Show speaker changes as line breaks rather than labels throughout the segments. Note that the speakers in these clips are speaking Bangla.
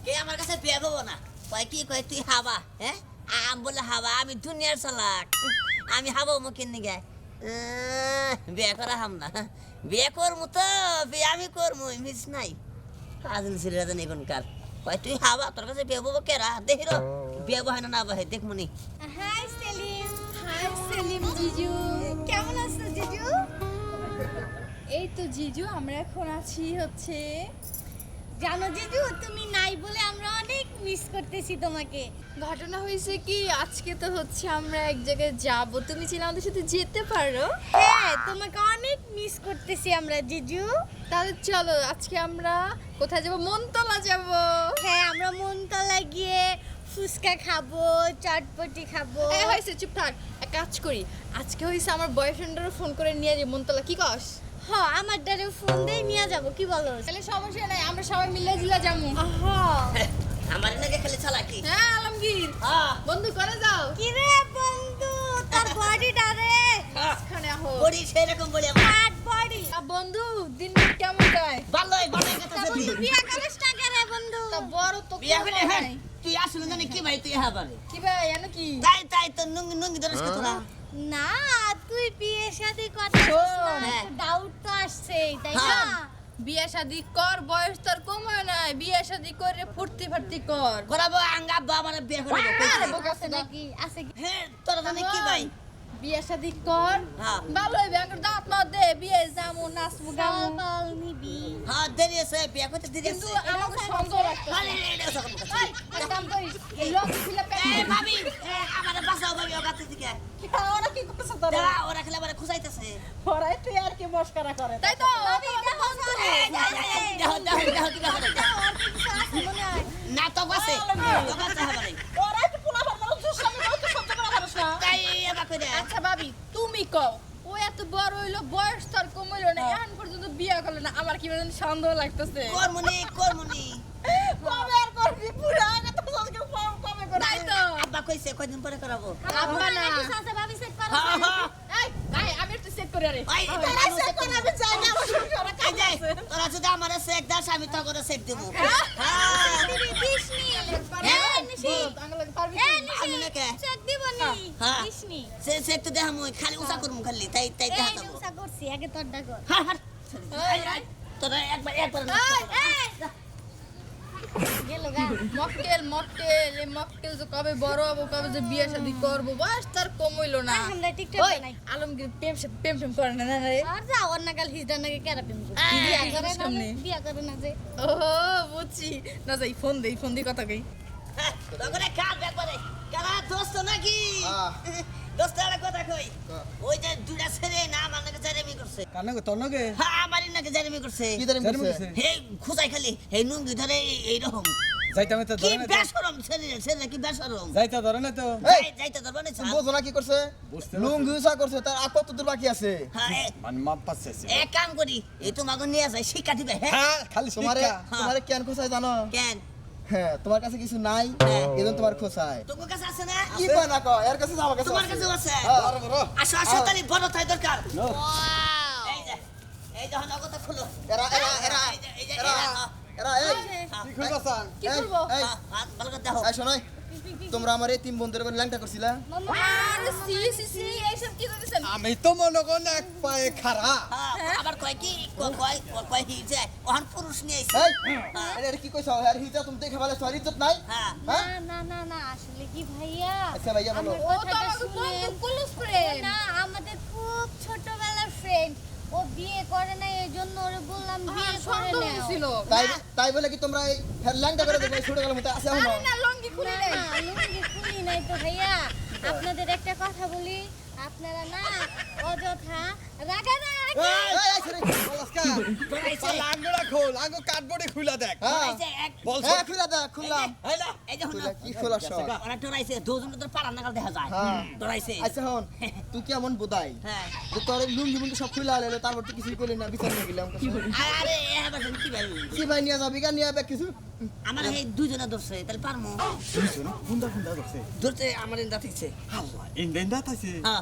এ আমার কাছে বিয়ে হবো না। কয় কি কয় তুই হাবা, হ্যাঁ আমি বলে হাবা, আমি দুনিয়ার চালাক, আমি হাবা মুখের নিগে বিয়ে করা হাম না। বিয়ে করবো তো বিয়ে আমি করবো, মিস নাই আজল ছেলেরা জানি এখনকার। কয় তুই হাবা, তোর কাছে বিয়ে হবো কেরা দেখি র বিয়ে বহে না বহে দেখমুনি।
হাই সেলিম। হাই সেলিম জিজু, কেমন আছো জিজু? এই তো জিজু, আমরা এখন আছি হচ্ছে, জানো জিজু তুমি নাই বলে আমরা অনেক মিস করতেছি তোমাকে।
ঘটনা হয়েছে কি, আজকে তো হচ্ছে আমরা এক জায়গায় যাব, তুমি ছিল আমাদের সাথে যেতে পারো?
হ্যাঁ, তোমাকে অনেক মিস করতেছি আমরা জিজু।
তাহলে চলো আজকে আমরা কোথায় যাব? মনতলা যাব।
হ্যাঁ, আমরা মনতলা গিয়ে ফুচকা খাবো, চটপটি খাবো।
এই হয়েছে, চুপ থাক। এক কাজ করি, আজকে হয়েছে আমার বয়ফ্রেন্ডেরও ফোন করে নিয়ে যাই মনতলা, কি কস?
হ্যাঁ, আমার ডারে ফোন দিয়ে নিয়ে যাব, কি বলো?
তাহলে সমস্যা নাই, আমরা সবাই মিলে জিলা যাবো।
হ্যাঁ।
আমার নাকি খালি চালাকি।
হ্যাঁ আলমগীর,
হ্যাঁ
বন্ধু করে যাও।
কি রে বন্ধু, তোর বডিটা রে
খানে আহো
বড়ি সেরকম বড়ি আমার
ফাট বডি।
বন্ধু দিন কেমন যায়?
ভালোই ভালোই কথা
তা
বলি।
বন্ধু বিয়া করিস না কে রে বন্ধু?
তা বড় তো
বিয়ে
কোনো
হলে হ্যাঁ
নাই।
তুই আসলে জানি কি ভাই তুই হাবারে
কি ভাই এনে কি?
তাই তাই তো নুঙ্গি নুঙ্গি ধরস কে তোরা।
না, তুই বিয়ের সাথে কথা
শোন।
ডাউট তো আসছেই, তাই না?
হ্যাঁ।
বিয়ে শাদি কর, বয়স তোর কম হয় নাই, বিয়ে শাদি করে ফুর্তি ফার্তি কর।
করাবো আঙ্গা বাবা মানে বিয়ে করবো
আরে
কইছে।
বোকা
আছে
ছেলে।
নাকি? আছে কি?
হ্যাঁ তোরা জানি কি ভাই
বিয়ে শাদি কর,
হ্যাঁ।
ভালো হইবে, আঙ্গুর দাঁত না দে, বিয়ে যামু নাচমু গামু।
সাবাল নিবি।
হ্যাঁ দেরি আছে বিয়ে করতে দেরি
কিন্তু
আছে।
আমাকে সন্দেহ রাখতেছে।
আরে এটা সকাল কথা।
এই, এক কাম করিস, এই লং ছিলে
এ
প্যান্ট
ভাবি আমার বাসাও ভাবি ও কাছে দিকে
ওরা কি করতেছ তোরা?
দাঁড়া ওরা খেলে আমার খুঁজাইতেছে।
ওরাই তুই আর কি মস্করা করে
তাই তো
ভাবি, দেখো তো।
দেখো দেখো দেখো কি দেখো
ওর কিছু আছে মনে হয়।
না তো আছে তো আছে হাবারে
ওরাই তো পোলা মানুষ দুষ্টামি করে তুই সহ্য করে পারিস না।
তাই এবা কইরা
আচ্ছা ভাবি তুমি কও, ও এত বড় হইলো, বয়স তোর কম হইলো না, এখন পর্যন্ত বিয়ে করলো না, আমার কি বেজন সন্দেহ লাগতেছে।
কর্মনি
কবে আর করবি পুরা আগে তো সবকে কবে করে
তাই তো
আব্বা কইছে কয়দিন পরে করাবো।
আব্বা না।
কিছু আছে ভাবি, চেক করো।
হ্যাঁ হ্যাঁ
এই ভাই আমি একটু চেক করে আরে।
ওই
তাহলে সে কোন আমি যাই না আমার সংসারে
এই যে তোরা যদি আমারে চেক দাস আমি তো করে চেক দেব।
হ্যাঁ?
হ্যাঁ
দিবি, দিস নি।
হ্যাঁ,
নিশি।
আঙ্গুল পারবি
এ,
তুই?
নিশি,
আমি নাকি?
চেক দিব নি।
হ্যাঁ।
দিস নি।
চেক তো দেখামু খালি উঁচা করমু খালি তাই তাই
এই
দেখা
যে
দেবো।
উষা করছি, আগে তোরটা কর।
হ্যাঁ হ্যাঁ
এই, এই,
তোরা একবার না
এই,
গেল গা।
মক্কেল মক্কেল, এই মক্কেল যে কবে বড় হবো, কবে যে বিয়ে শাদি করবো, বয়স তার কম হইলো না।
আমরা টিকটক
ওই,
বানাই।
আলমগীর প্রেম করে না রে?
আর যা অন্য কাল হিজদার নাকি কেরা প্রেম করে।
এই,
বিয়া করে না
সামনে।
যে, বিয়া করে না যে।
ওহো বুঝছি, না যাই ফোন দেই কথা কই।
তোরা কাল একবারে কারা দোস্ত নাকি
হ্যাঁ।
দোস্ত আর কথা কই ওই যে দুটা ছেলে না আমার নাকি জারেমি করছে।
কানে তোর নগে
হ্যাঁ আমার নাকি জারেমি করছে।
কি ধরে মিশছে
হে খুঁজাই খালি হে নুঙ্গি ধরে এইরকম
যাইতাম তো
কি
ধরে না তো
বেসরম ছেলে ছেলে কি বেসরম
যাইতা ধরে না তো
যাইতে ধরবো না
তুমি বোঝো না কি করছে বুঝতে লুঙ্গি উসা করছে তার আর কত দূর বাকি আছে
হ্যাঁ
মানে মাপ পাচ্ছে
এক কাম করি এই তোমাকে নিয়ে যায় শিক্ষা দিবে হ্যাঁ
হ্যাঁ খালি তোমারে তোমারে কেন খোসায় জানো
কেন
হ্যাঁ তোমার কাছে কিছু নাই
হ্যাঁ।
এজন্য তোমার খোসায়
তোমার কাছে আছে না
কি কয় না কয় এর কাছে আমার কাছে
তোমার কাছে আছে
হ্যাঁ।
আসো আসো তাহলে বড় তাই দরকার
নো।
এই যে নগদ খুলো
এরা এরা এরা
এই যে
এরা এরা এই
কি
খুলবা সান
কি করবো?
এই
ভালো করে দেখো
এই শোনাই তোমরা আমার এই তিন বন্ধুর উপর ল্যাংটা করছিলা
মামা,
আরে সি সি সি, এইসব কি করতেছেন?
আমি তো মনে কোন এক পায়ে খাড়া
আবার কয় কি কয় হি যে ওহান পুরুষ নিয়ে আইছে
এই এটা কি কইছ আর হিজা তুমি দেখে ভালো সরি ইজ্জত নাই
হ্যাঁ
হ্যাঁ
না না না না, আসলে কি ভাইয়া,
আচ্ছা ভাইয়া বলো
আমার
ও তো
কথাটা
আমাকে
শুনেন।
বন্ধু ক্লোজ
ও
ফ্রেন্ড।
না, আমাদের খুব ছোটবেলার ফ্রেন্ড। ও বিয়ে করে না, এই জন্য ওরে বললাম বিয়ে করে
সন্দেহ
নাও।
ছিল।
তাই তাই বলে কি তোমরা এই ল্যাংটা করে দেখো ছোট গেল মতো আছে
আরে
এখনো
না লঙ্গি খুলে
না,
নেই।
না, লুঙ্গি খুলি নাই তো ভাইয়া। আপনাদের একটা কথা বলি, আপনারা না অযথা রাগা না
এই এই ছেড়ে বলসকা
ডরাইছে
আঙ্গুরা খোল আঙ্গু কাঠবোর্ডে খুলা দেখ
হ্যাঁ
ডরাইছে এক
হ্যাঁ খুলা দে খুললাম
এই যে
খুলা কি খোলা সব
ওরা ডরাইছে দুজন তো পাড়া নাগাল দেখা যায়
হ্যাঁ।
ডরাইছে
আচ্ছা হন তুই কেমন বোধাই
হ্যাঁ
যে তোর এই লুঙ্গি মুঙ্গি সব খুলা আলে তারপর তুই কিছুই করলি না বিচার নিয়ে গেলাম
আরে এবার কি ভাই
কি ভাই নিয়ে যাবি গা নিয়ে যাবে কিছু
আমার এই দুজনে ধরছে তাহলে পারমু
ফুন্দা ফুন্দা করছে
ধরতে আমার ইন্দা ঠিকছে
ইন্ডেন্ডা তাইছে
হ্যাঁ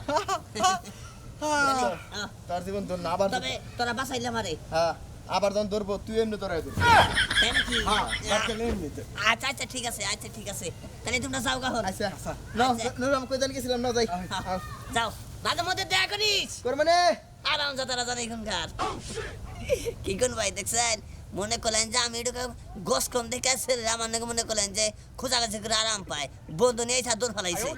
তোর জীবন তোর না আবার
তবে তোরা বাঁচাইলে আমারে
হ্যাঁ আবার যখন ধরবো তুই এমনি ধরাই ধরবি
তাই নাকি
হ্যাঁ দরকার এমনিতে
আচ্ছা আচ্ছা ঠিক আছে তাহলে তোমরা যাও গাহন
আচ্ছা
আচ্ছা।
নাও আমি কই জানি গেছিলাম না যাই
যাও মাঝে মধ্যে দেখা করিস
করবে না
আরাম যাতারা জানে এখানকার কি কোন ভাই দেখছেন মনে করলেন যে আমি এটা গোস কম দেখে আমার নাকি মনে করলেন যে খোঁজাখাজি করে আরাম পায় বন্ধু নিয়ে দৌড় ফেলাইছে